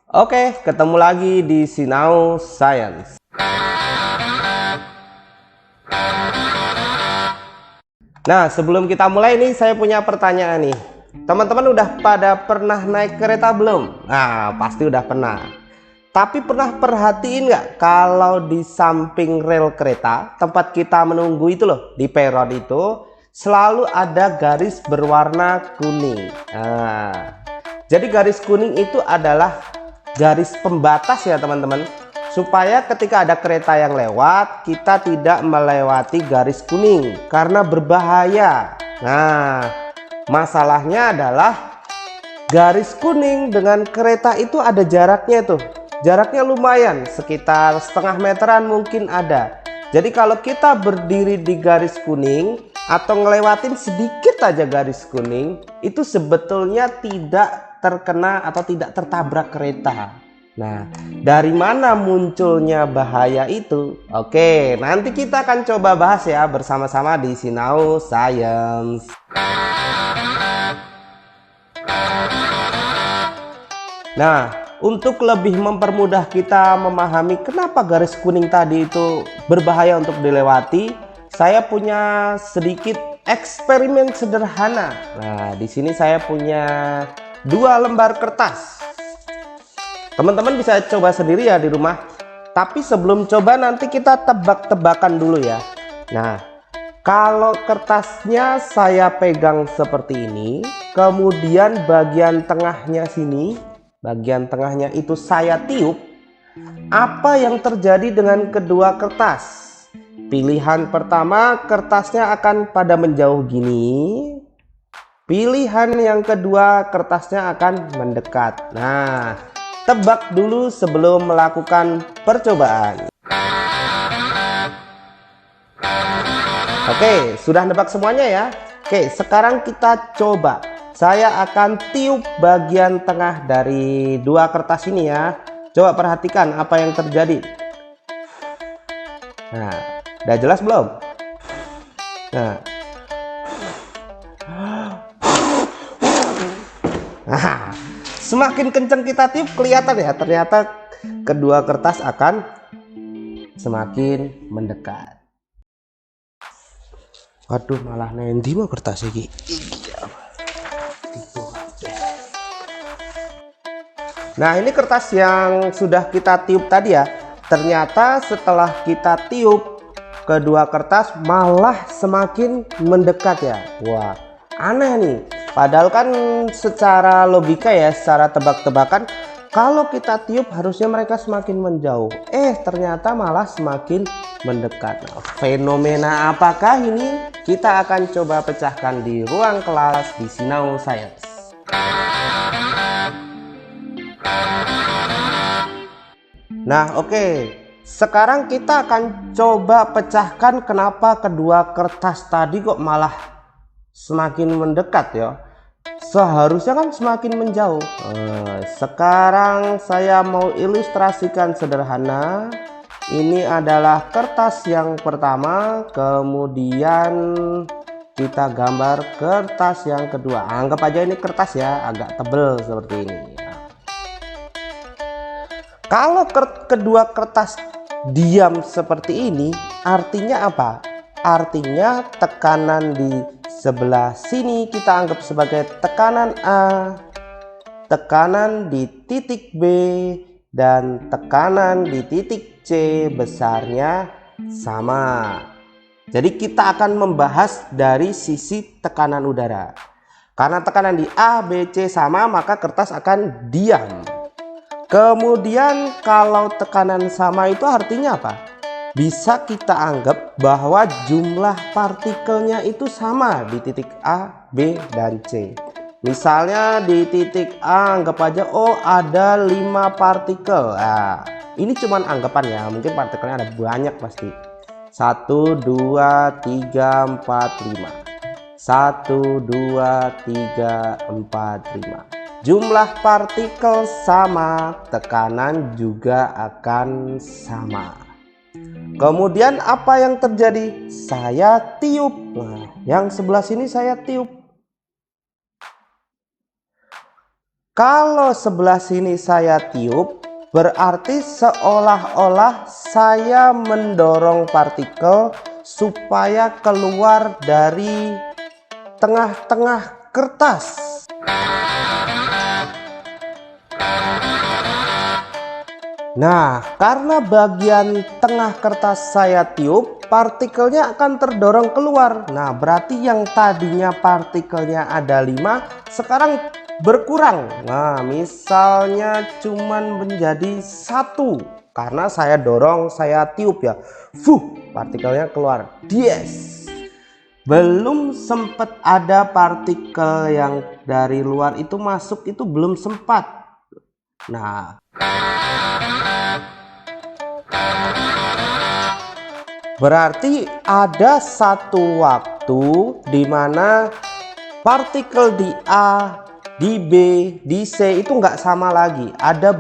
Oke, ketemu lagi di Sinau Science. Nah, sebelum kita mulai nih, saya punya pertanyaan nih. Teman-teman udah pada pernah naik kereta belum? Nah, pasti udah pernah. Tapi pernah perhatiin nggak kalau di samping rel kereta, tempat kita menunggu itu loh, di peron itu, selalu ada garis berwarna kuning. Nah, jadi garis kuning itu adalah garis pembatas ya teman-teman, supaya ketika ada kereta yang lewat kita tidak melewati garis kuning karena berbahaya. Nah, masalahnya adalah garis kuning dengan kereta itu ada jaraknya tuh. Jaraknya lumayan, sekitar setengah meteran mungkin ada. Jadi kalau kita berdiri di garis kuning atau ngelewatin sedikit aja garis kuning, itu sebetulnya tidak terkena atau tidak tertabrak kereta. Nah, dari mana munculnya bahaya itu? Oke, nanti kita akan coba bahas ya bersama-sama di Sinau Science. Nah, untuk lebih mempermudah kita memahami kenapa garis kuning tadi itu berbahaya untuk dilewati, saya punya sedikit eksperimen sederhana. Nah, di sini saya punya 2 lembar kertas. Teman-teman bisa coba sendiri ya di rumah. Tapi sebelum coba nanti kita tebak-tebakan dulu ya. Nah, kalau kertasnya saya pegang seperti ini, kemudian bagian tengahnya sini, bagian tengahnya itu saya tiup, apa yang terjadi dengan kedua kertas? Pilihan pertama, kertasnya akan pada menjauh gini. Pilihan yang kedua, kertasnya akan mendekat. Nah, tebak dulu sebelum melakukan percobaan. Oke, sudah nebak semuanya ya. Oke, sekarang kita coba. Saya akan tiup bagian tengah dari 2 kertas ini ya. Coba perhatikan apa yang terjadi. Nah, udah jelas belum? Nah, semakin kencang kita tiup kelihatan ya, ternyata kedua kertas akan semakin mendekat. Waduh, malah nendi mau kertas iki. Nah, ini kertas yang sudah kita tiup tadi ya. Ternyata setelah kita tiup, kedua kertas malah semakin mendekat ya. Wah, aneh nih. Padahal kan secara logika ya, secara tebak-tebakan, kalau kita tiup harusnya mereka semakin menjauh. Ternyata malah semakin mendekat. Nah, fenomena apakah ini? Kita akan coba pecahkan di ruang kelas di Sinau Science. Nah, oke. Sekarang kita akan coba pecahkan kenapa kedua kertas tadi kok malah semakin mendekat ya. Seharusnya kan semakin menjauh. Sekarang saya mau ilustrasikan sederhana. Ini adalah kertas yang pertama, kemudian kita gambar kertas yang kedua. Anggap aja ini kertas ya, agak tebal seperti ini. Kalau kedua kertas diam seperti ini, artinya apa? Artinya tekanan di sebelah sini kita anggap sebagai tekanan A, tekanan di titik B, dan tekanan di titik C besarnya sama. Jadi kita akan membahas dari sisi tekanan udara. Karena tekanan di A, B, C sama, maka kertas akan diam. Kemudian kalau tekanan sama itu artinya apa? Bisa kita anggap bahwa jumlah partikelnya itu sama di titik A, B, dan C. Misalnya di titik A anggap aja ada 5 partikel. Nah, ini cuman anggapan ya, mungkin partikelnya ada banyak pasti. 1, 2, 3, 4, 5. 1, 2, 3, 4, 5. Jumlah partikel sama, tekanan juga akan sama. Kemudian apa yang terjadi? Saya tiup. Nah, yang sebelah sini saya tiup. Kalau sebelah sini saya tiup, berarti seolah-olah saya mendorong partikel supaya keluar dari tengah-tengah kertas. Nah, karena bagian tengah kertas saya tiup, partikelnya akan terdorong keluar. Nah, berarti yang tadinya partikelnya ada 5, sekarang berkurang. Nah, misalnya cuman menjadi 1 karena saya dorong, saya tiup ya. Partikelnya keluar. Yes. Belum sempat ada partikel yang dari luar itu masuk, itu belum sempat. Nah, berarti ada satu waktu di mana partikel di A, di B, di C itu nggak sama lagi. Ada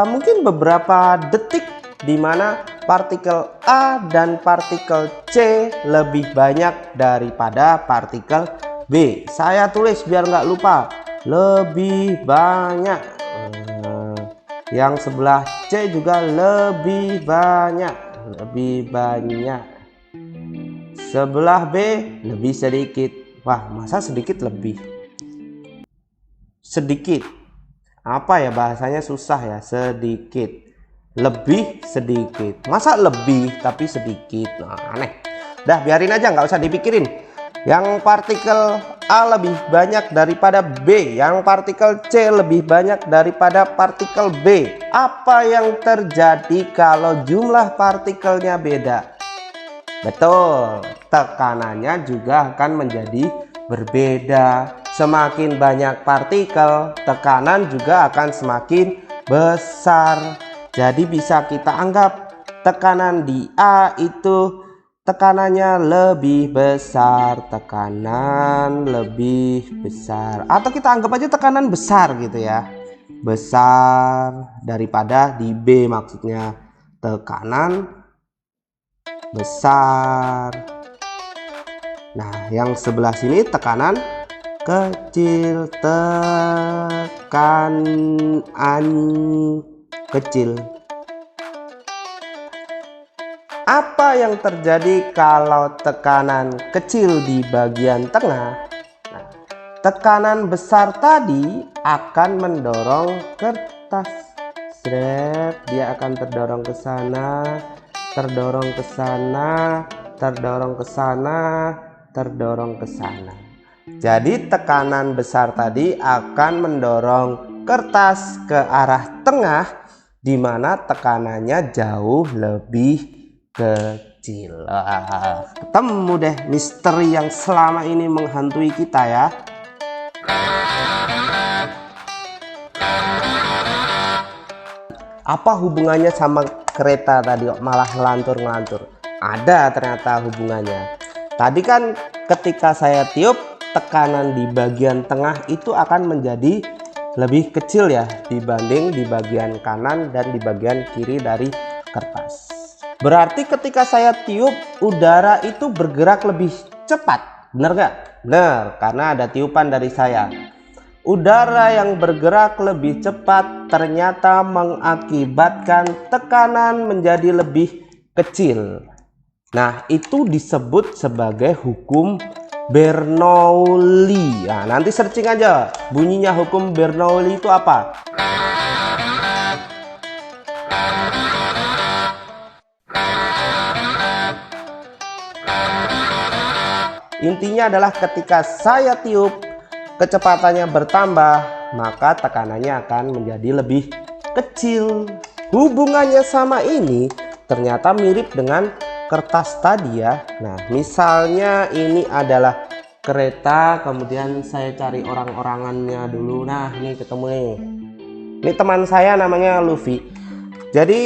mungkin beberapa detik di mana partikel A dan partikel C lebih banyak daripada partikel B. Saya tulis biar nggak lupa, lebih banyak. Yang sebelah C juga lebih banyak. Sebelah B lebih sedikit. Wah, masa sedikit lebih? Sedikit. Apa ya bahasanya, susah ya. Sedikit. Lebih sedikit. Masa lebih tapi sedikit? Nah, aneh. Dah, biarin aja, nggak usah dipikirin. Yang partikel A lebih banyak daripada B, yang partikel C lebih banyak daripada partikel B. Apa yang terjadi kalau jumlah partikelnya beda? Betul, tekanannya juga akan menjadi berbeda. Semakin banyak partikel, tekanan juga akan semakin besar. Jadi bisa kita anggap tekanan di A itu tekanannya lebih besar, tekanan lebih besar, atau kita anggap aja tekanan besar gitu ya, besar daripada di B, maksudnya tekanan besar. Nah, yang sebelah sini tekanan kecil, tekanan kecil. Apa yang terjadi kalau tekanan kecil di bagian tengah? Nah, tekanan besar tadi akan mendorong kertas. Dia akan terdorong ke sana, terdorong ke sana, terdorong ke sana, terdorong ke sana. Jadi tekanan besar tadi akan mendorong kertas ke arah tengah, di mana tekanannya jauh lebih kecil. Ketemu deh misteri yang selama ini menghantui kita ya. Apa hubungannya sama kereta tadi kok malah ngelantur-ngelantur? Ada ternyata hubungannya. Tadi kan ketika saya tiup, tekanan di bagian tengah itu akan menjadi lebih kecil ya dibanding di bagian kanan dan di bagian kiri dari kertas. Berarti ketika saya tiup, udara itu bergerak lebih cepat. Benar nggak? Benar, karena ada tiupan dari saya. Udara yang bergerak lebih cepat ternyata mengakibatkan tekanan menjadi lebih kecil. Nah, itu disebut sebagai hukum Bernoulli. Nah, nanti searching aja bunyinya hukum Bernoulli itu apa. Intinya adalah ketika saya tiup, kecepatannya bertambah, maka tekanannya akan menjadi lebih kecil. Hubungannya sama ini ternyata mirip dengan kertas tadi ya. Nah, misalnya ini adalah kereta, kemudian saya cari orang-orangannya dulu. Nah, ini ketemu nih. Ini teman saya namanya Luffy. Jadi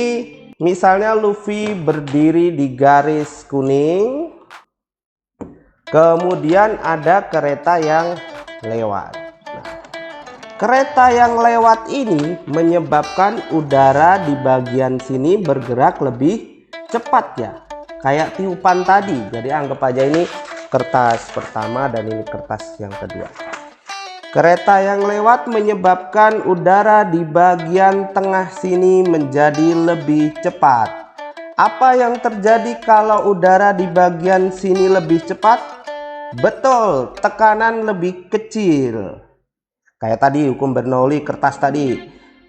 misalnya Luffy berdiri di garis kuning, kemudian ada kereta yang lewat. Nah, kereta yang lewat ini menyebabkan udara di bagian sini bergerak lebih cepat ya, kayak tiupan tadi. Jadi anggap aja ini kertas pertama dan ini kertas yang kedua. Kereta yang lewat menyebabkan udara di bagian tengah sini menjadi lebih cepat. Apa yang terjadi kalau udara di bagian sini lebih cepat? Betul, tekanan lebih kecil. Kayak tadi hukum Bernoulli kertas tadi.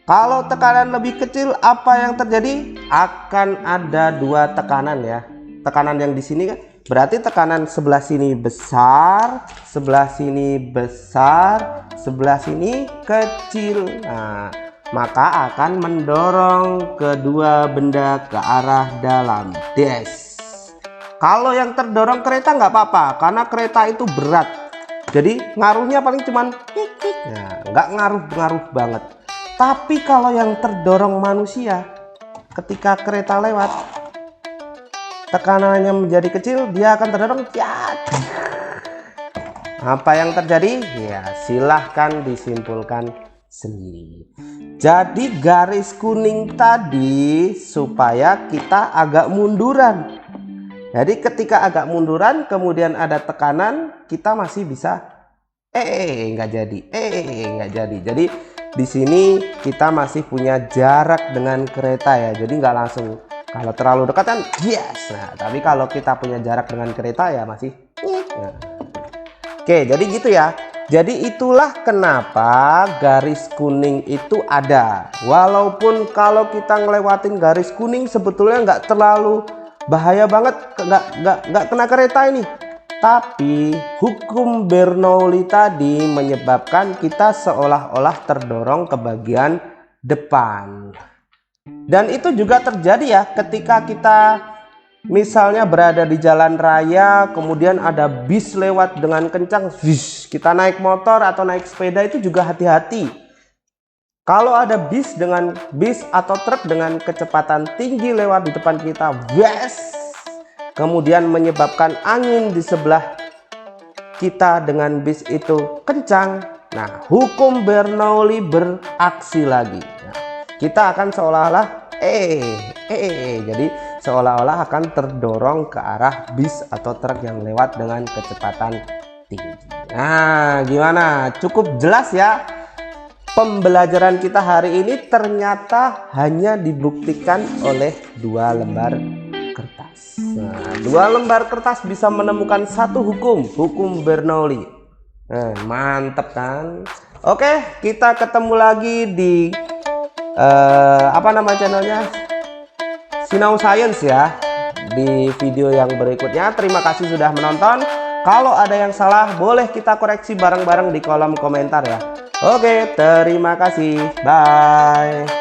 Kalau tekanan lebih kecil, apa yang terjadi? Akan ada dua tekanan ya. Tekanan yang di sini kan berarti tekanan sebelah sini besar, sebelah sini besar, sebelah sini kecil. Nah, maka akan mendorong kedua benda ke arah dalam. Des. Kalau yang terdorong kereta nggak apa-apa, karena kereta itu berat. Jadi ngaruhnya paling cuman nah, nggak ngaruh-ngaruh banget. Tapi kalau yang terdorong manusia, ketika kereta lewat, tekanannya menjadi kecil, dia akan terdorong. Apa yang terjadi? Ya, silahkan disimpulkan sendiri. Jadi garis kuning tadi supaya kita agak munduran. Jadi ketika agak munduran, kemudian ada tekanan, kita masih bisa nggak jadi, nggak jadi. Jadi di sini kita masih punya jarak dengan kereta ya. Jadi nggak langsung. Kalau terlalu dekat kan yes. Nah, tapi kalau kita punya jarak dengan kereta ya masih. Nah. Oke, jadi gitu ya. Jadi itulah kenapa garis kuning itu ada. Walaupun kalau kita ngelewatin garis kuning sebetulnya nggak terlalu bahaya banget, nggak kena kereta ini. Tapi hukum Bernoulli tadi menyebabkan kita seolah-olah terdorong ke bagian depan. Dan itu juga terjadi ya ketika kita misalnya berada di jalan raya, kemudian ada bis lewat dengan kencang, kita naik motor atau naik sepeda itu juga hati-hati. Kalau ada bis atau truk dengan kecepatan tinggi lewat di depan kita, kemudian menyebabkan angin di sebelah kita dengan bis itu kencang. Nah, hukum Bernoulli beraksi lagi. Nah, kita akan seolah-olah jadi seolah-olah akan terdorong ke arah bis atau truk yang lewat dengan kecepatan tinggi. Nah, gimana? Cukup jelas ya? Pembelajaran kita hari ini ternyata hanya dibuktikan oleh 2 lembar kertas. Nah, 2 lembar kertas bisa menemukan satu hukum Bernoulli. Nah, mantep kan? Oke, kita ketemu lagi di apa nama channelnya, Sinau Science ya, di video yang berikutnya. Terima kasih sudah menonton. Kalau ada yang salah boleh kita koreksi bareng-bareng di kolom komentar ya. Oke, terima kasih, bye.